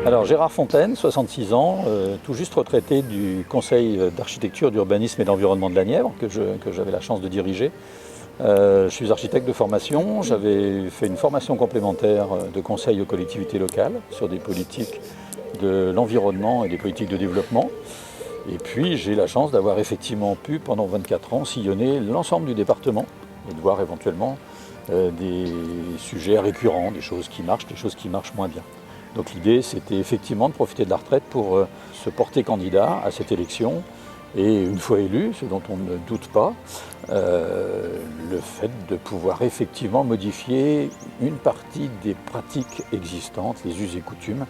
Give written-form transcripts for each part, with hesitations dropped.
Alors Gérard Fontaine, 66 ans, tout juste retraité du Conseil d'architecture, d'urbanisme et d'environnement de la Nièvre, que j'avais la chance de diriger. Je suis architecte de formation, j'avais fait une formation complémentaire de conseil aux collectivités locales sur des politiques de l'environnement et des politiques de développement. Et puis j'ai la chance d'avoir effectivement pu, pendant 24 ans, sillonner l'ensemble du département et de voir éventuellement des sujets récurrents, des choses qui marchent moins bien. Donc l'idée, c'était effectivement de profiter de la retraite pour se porter candidat à cette élection. Et une fois élu, ce dont on ne doute pas, le fait de pouvoir effectivement modifier une partie des pratiques existantes, les us et coutumes,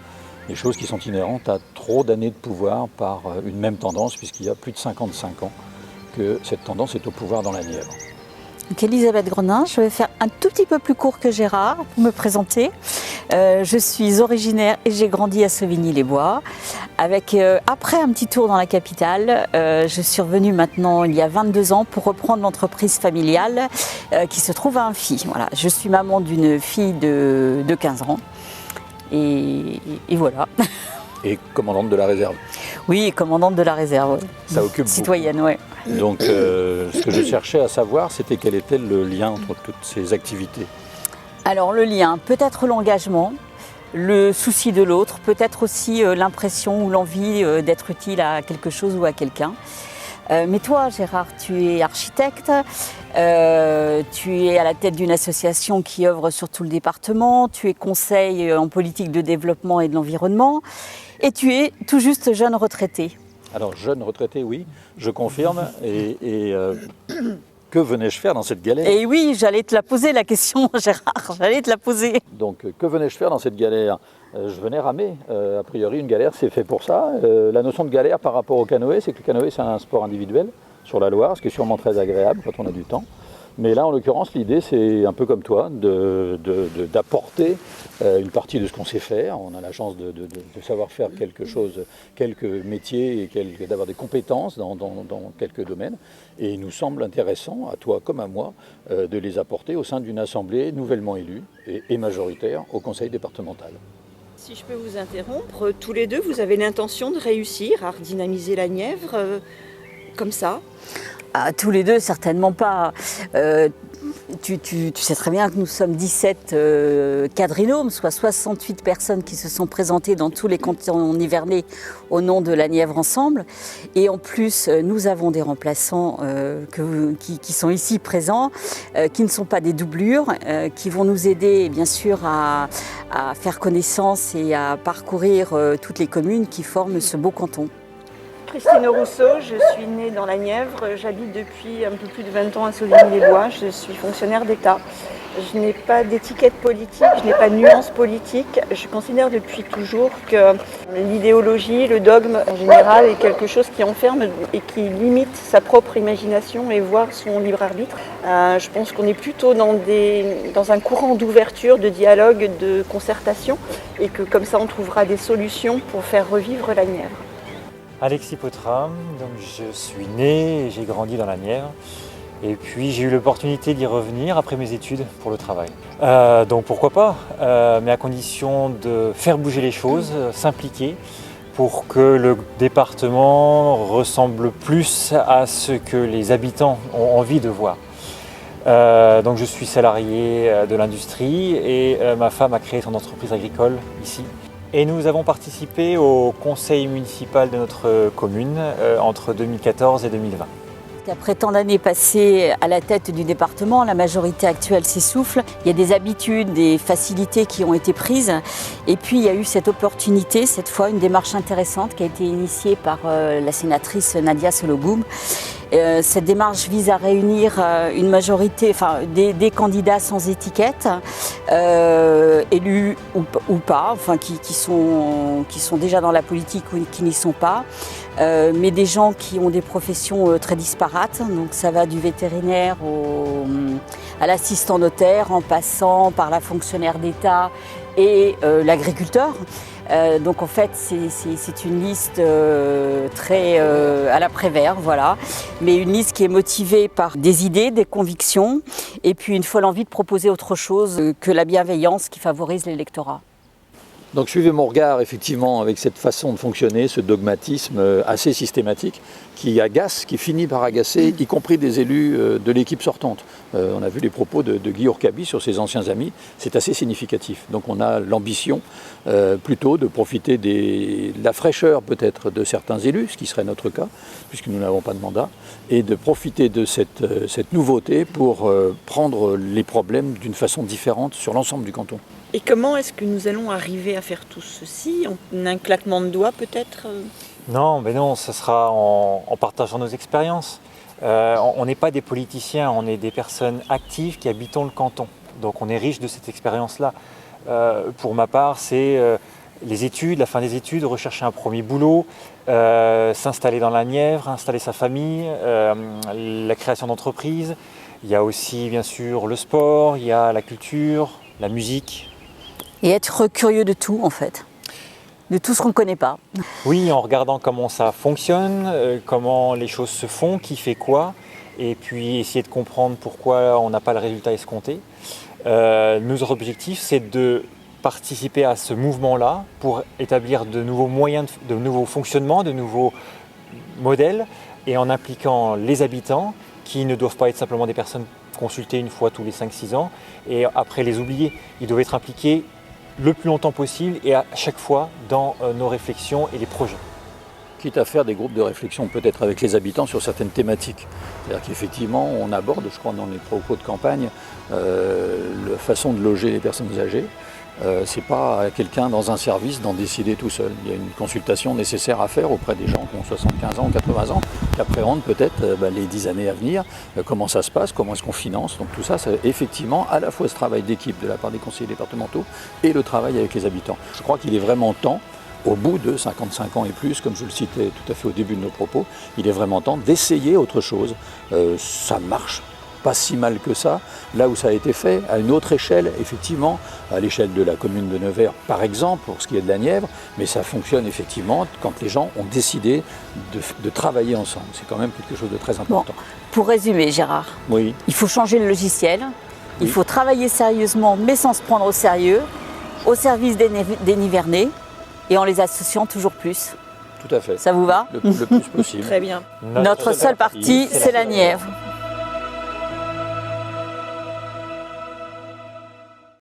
des choses qui sont inhérentes à trop d'années de pouvoir par une même tendance, puisqu'il y a plus de 55 ans que cette tendance est au pouvoir dans la Nièvre. Donc Elisabeth Grenin, je vais faire un tout petit peu plus court que Gérard pour me présenter. Je suis originaire et j'ai grandi à Sauvigny-les-Bois. Après un petit tour dans la capitale, je suis revenue maintenant il y a 22 ans pour reprendre l'entreprise familiale qui se trouve à Amphi. Voilà, je suis maman d'une fille de 15 ans et voilà. Et commandante de la réserve. Oui, commandante de la réserve. Ça occupe citoyenne, oui. Donc ce que je cherchais à savoir, c'était quel était le lien entre toutes ces activités. Alors le lien, peut-être l'engagement, le souci de l'autre, peut-être aussi l'impression ou l'envie d'être utile à quelque chose ou à quelqu'un. Mais toi, Gérard, tu es architecte, tu es à la tête d'une association qui œuvre sur tout le département, tu es conseil en politique de développement et de l'environnement, et tu es tout juste jeune retraité. Alors jeune retraité, oui, je confirme, que venais-je faire dans cette galère? Et oui, j'allais te la poser la question, Gérard, j'allais te la poser. Donc, que venais-je faire dans cette galère? Je venais ramer. A priori, une galère, c'est fait pour ça. La notion de galère par rapport au canoë, c'est que le canoë, c'est un sport individuel sur la Loire, ce qui est sûrement très agréable quand on a du temps. Mais là, en l'occurrence, l'idée, c'est un peu comme toi, d'apporter une partie de ce qu'on sait faire. On a la chance de savoir faire quelque chose, quelques métiers et d'avoir des compétences dans quelques domaines. Et il nous semble intéressant, à toi comme à moi, de les apporter au sein d'une assemblée nouvellement élue et majoritaire au conseil départemental. Si je peux vous interrompre, tous les deux, vous avez l'intention de réussir à redynamiser la Nièvre comme ça? Tous les deux, certainement pas. Tu sais très bien que nous sommes 17 quadrinômes, soit 68 personnes qui se sont présentées dans tous les cantons nivernais au nom de la Nièvre ensemble. Et en plus, nous avons des remplaçants qui sont ici présents, qui ne sont pas des doublures, qui vont nous aider bien sûr à faire connaissance et à parcourir toutes les communes qui forment ce beau canton. Christine Rousseau, je suis née dans la Nièvre, j'habite depuis un peu plus de 20 ans à Sauvigny-les-Bois, je suis fonctionnaire d'État. Je n'ai pas d'étiquette politique, je n'ai pas de nuance politique. Je considère depuis toujours que l'idéologie, le dogme en général est quelque chose qui enferme et qui limite sa propre imagination et voire son libre arbitre. Je pense qu'on est plutôt dans un courant d'ouverture, de dialogue, de concertation et que comme ça on trouvera des solutions pour faire revivre la Nièvre. Alexis Potram, donc je suis né et j'ai grandi dans la Nièvre. Et puis j'ai eu l'opportunité d'y revenir après mes études pour le travail. Donc pourquoi pas, mais à condition de faire bouger les choses, s'impliquer pour que le département ressemble plus à ce que les habitants ont envie de voir. Donc je suis salarié de l'industrie et ma femme a créé son entreprise agricole ici. Et nous avons participé au conseil municipal de notre commune entre 2014 et 2020. Après tant d'années passées à la tête du département, la majorité actuelle s'essouffle. Il y a des habitudes, des facilités qui ont été prises. Et puis il y a eu cette opportunité, cette fois une démarche intéressante qui a été initiée par la sénatrice Nadia Sollogoub. Cette démarche vise à réunir une majorité, des candidats sans étiquette, élus ou pas, qui sont déjà dans la politique ou qui n'y sont pas, mais des gens qui ont des professions très disparates. Donc ça va du vétérinaire à l'assistant notaire, en passant par la fonctionnaire d'État et l'agriculteur. Donc en fait c'est une liste très à l'après-vert, voilà, mais une liste qui est motivée par des idées, des convictions et puis une folle envie de proposer autre chose que la bienveillance qui favorise l'électorat. Donc suivez mon regard effectivement avec cette façon de fonctionner, ce dogmatisme assez systématique qui agace, qui finit par agacer, y compris des élus de l'équipe sortante. On a vu les propos de Guy Urkabi sur ses anciens amis, c'est assez significatif. Donc on a l'ambition plutôt de profiter de la fraîcheur peut-être de certains élus, ce qui serait notre cas, puisque nous n'avons pas de mandat, et de profiter de cette nouveauté pour prendre les problèmes d'une façon différente sur l'ensemble du canton. Et comment est-ce que nous allons arriver à faire tout ceci? En un claquement de doigts peut-être? Non, mais non, ce sera en partageant nos expériences. On n'est pas des politiciens, on est des personnes actives qui habitons le canton. Donc on est riche de cette expérience-là. Pour ma part, c'est les études, la fin des études, rechercher un premier boulot, s'installer dans la Nièvre, installer sa famille, la création d'entreprises. Il y a aussi bien sûr le sport, il y a la culture, la musique. Et être curieux de tout en fait, de tout ce qu'on ne connaît pas. Oui, en regardant comment ça fonctionne, comment les choses se font, qui fait quoi, et puis essayer de comprendre pourquoi on n'a pas le résultat escompté. Notre objectif, c'est de participer à ce mouvement-là pour établir de nouveaux moyens, de nouveaux fonctionnements, de nouveaux modèles, et en impliquant les habitants, qui ne doivent pas être simplement des personnes consultées une fois tous les 5-6 ans, et après les oublier. Ils doivent être impliqués le plus longtemps possible et à chaque fois dans nos réflexions et les projets. Quitte à faire des groupes de réflexion peut-être avec les habitants sur certaines thématiques. C'est-à-dire qu'effectivement, on aborde, je crois, dans les propos de campagne, la façon de loger les personnes âgées. C'est pas à quelqu'un dans un service d'en décider tout seul. Il y a une consultation nécessaire à faire auprès des gens qui ont 75 ans, 80 ans, qui appréhendent peut-être les 10 années à venir, comment ça se passe, comment est-ce qu'on finance. Donc tout ça, c'est effectivement à la fois ce travail d'équipe de la part des conseillers départementaux et le travail avec les habitants. Je crois qu'il est vraiment temps, au bout de 55 ans et plus, comme je le citais tout à fait au début de nos propos, il est vraiment temps d'essayer autre chose. Ça marche pas si mal que ça, là où ça a été fait, à une autre échelle, effectivement, à l'échelle de la commune de Nevers, par exemple, pour ce qui est de la Nièvre, mais ça fonctionne effectivement quand les gens ont décidé de travailler ensemble. C'est quand même quelque chose de très important. Bon, pour résumer, Gérard, Oui. il faut changer le logiciel, il Oui. faut travailler sérieusement, mais sans se prendre au sérieux, au service des Nivernais, et en les associant toujours plus. Tout à fait. Ça vous va? Le plus possible. Très bien. Notre seule partie, c'est la Nièvre.